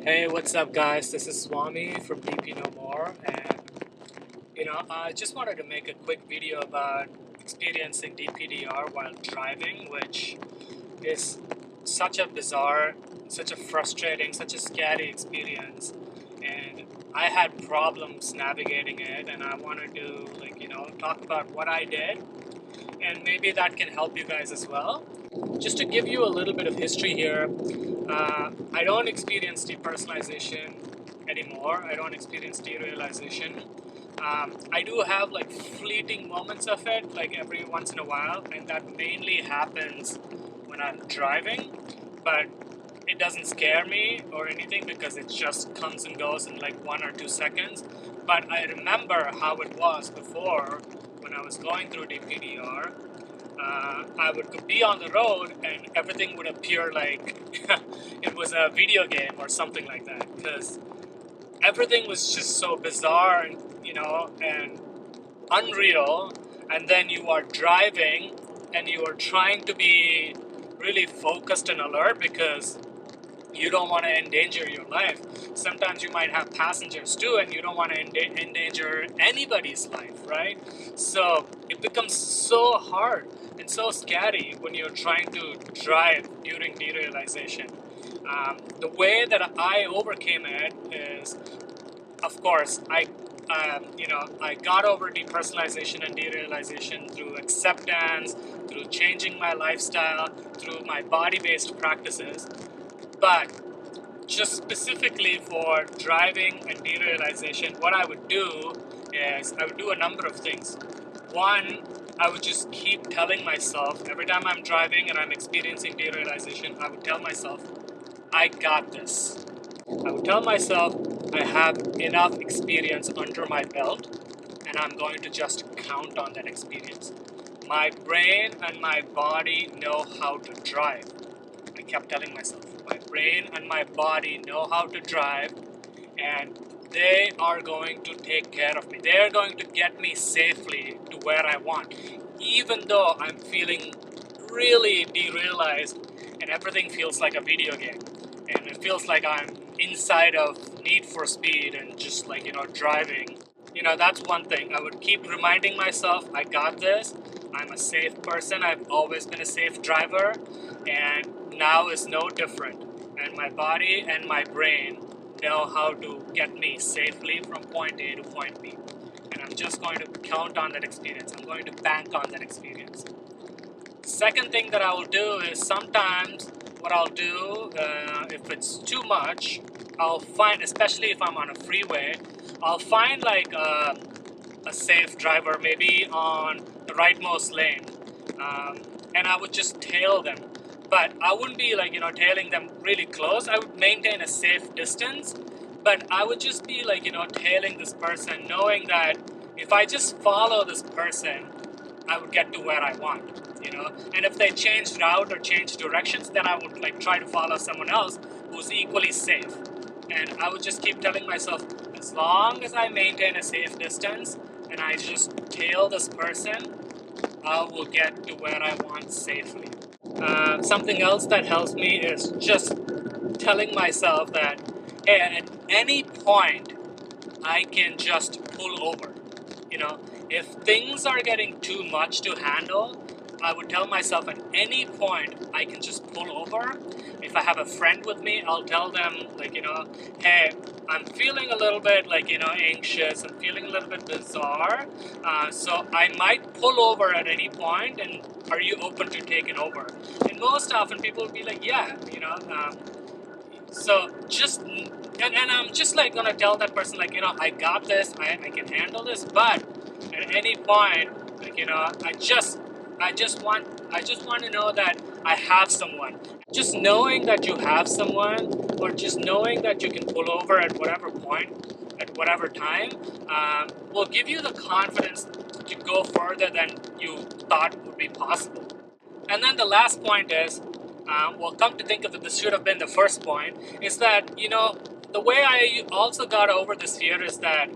Hey, what's up, guys? This is Swamy from DP No More, and I just wanted to make a quick video about experiencing DPDR while driving, which is such a bizarre, such a frustrating, such a scary experience, and I had problems navigating it, and I wanted to talk about what I did, and maybe that can help you guys as well. Just to give you a little bit of history here, I don't experience depersonalization anymore. I don't experience derealization. I do have like fleeting moments of it, like every once in a while, and that mainly happens when I'm driving. But it doesn't scare me or anything because it just comes and goes in like 1 or 2 seconds. But I remember how it was before when I was going through DPDR. I would be on the road and everything would appear like it was a video game or something like that, because everything was just so bizarre and unreal. And then you are driving and you are trying to be really focused and alert because you don't want to endanger your life. Sometimes you might have passengers too, and you don't want to endanger anybody's life, right? So it becomes so hard and so scary when you're trying to drive during derealization. The way that I overcame it is, of course, I got over depersonalization and derealization through acceptance, through changing my lifestyle, through my body-based practices. But just specifically for driving and derealization, what I would do is I would do a number of things. One, I would just keep telling myself, every time I'm driving and I'm experiencing derealization, I would tell myself, I got this. I would tell myself, I have enough experience under my belt, and I'm going to just count on that experience. My brain and my body know how to drive. I kept telling myself, my brain and my body know how to drive, and they are going to take care of me. They are going to get me safely to where I want, even though I'm feeling really derealized and everything feels like a video game. And it feels like I'm inside of Need for Speed and just driving. That's one thing. I would keep reminding myself, I got this. I'm a safe person. I've always been a safe driver, and now is no different. And my body and my brain know how to get me safely from point A to point B. And I'm just going to count on that experience. I'm going to bank on that experience. Second thing that I will do is sometimes what I'll do, if it's too much, I'll find, especially if I'm on a freeway, I'll find like a safe driver, maybe on the rightmost lane, and I would just tail them. But I wouldn't be tailing them really close. I would maintain a safe distance, but I would just be tailing this person, knowing that if I just follow this person, I would get to where I want. And if they change route or change directions, then I would try to follow someone else who's equally safe. And I would just keep telling myself, as long as I maintain a safe distance and I just tail this person, I will get to where I want safely. Something else that helps me is just telling myself that, hey, at any point, I can just pull over. If things are getting too much to handle, I would tell myself at any point I can just pull over. If I have a friend with me, I'll tell them hey, I'm feeling a little bit anxious. I'm feeling a little bit bizarre. So I might pull over at any point, and are you open to taking over? And most often people will be like, yeah, so just, and I'm just gonna tell that person I got this, I can handle this, but at any point, I just want to know that I have someone. Just knowing that you have someone, or just knowing that you can pull over at whatever point, at whatever time, will give you the confidence to go further than you thought would be possible. And then the last point is, well, come to think of it, this should have been the first point, is that, the way I also got over this fear is that,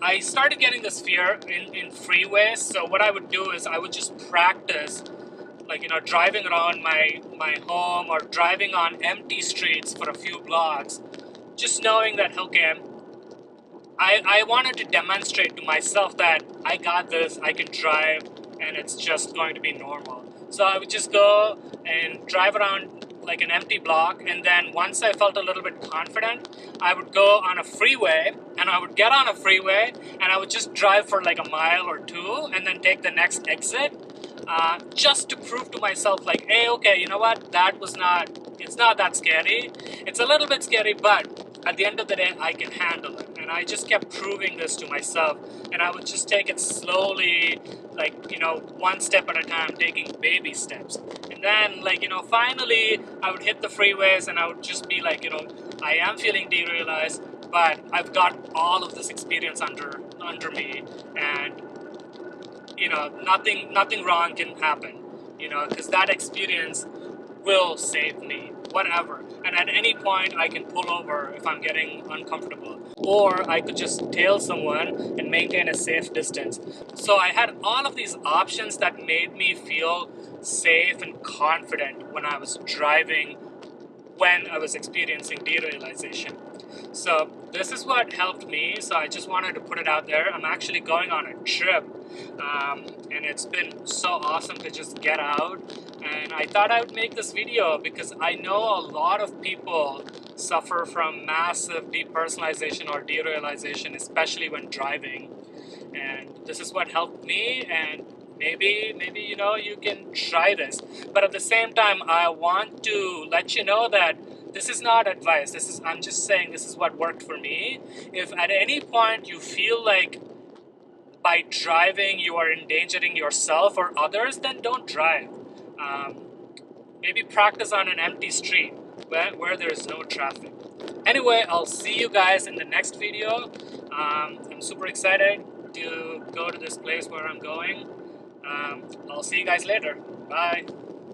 I started getting this fear in freeways. So what I would do is I would just practice like, you know, driving around my home or driving on empty streets for a few blocks, just knowing that, okay, I wanted to demonstrate to myself that I got this, I can drive, and it's just going to be normal. So I would just go and drive around like an empty block, and then once I felt a little bit confident, I would go on a freeway, and I would get on a freeway, and I would just drive for like a mile or two, and then take the next exit, just to prove to myself, like, hey, okay, you know what, it's not that scary. It's a little bit scary, but at the end of the day, I can handle it. And I just kept proving this to myself, and I would just take it slowly, like, you know, one step at a time, taking baby steps. And then, like, you know, finally, I would hit the freeways, and I would just be like, you know, I am feeling derealized, but I've got all of this experience under me, and, you know, nothing wrong can happen, you know, because that experience will save me, whatever. And at any point, I can pull over if I'm getting uncomfortable, or I could just tail someone and maintain a safe distance. So I had all of these options that made me feel safe and confident when I was driving, when I was experiencing derealization. So this is what helped me. So I just wanted to put it out there. I'm actually going on a trip, and it's been so awesome to just get out. And I thought I would make this video because I know a lot of people suffer from massive depersonalization or derealization, especially when driving. And this is what helped me, and maybe you know, you can try this. But at the same time, I want to let you know that this is not advice. I'm just saying this is what worked for me. If at any point you feel like by driving you are endangering yourself or others, then don't drive. Maybe practice on an empty street where there is no traffic. Anyway, I'll see you guys in the next video. I'm super excited to go to this place where I'm going. I'll see you guys later. Bye.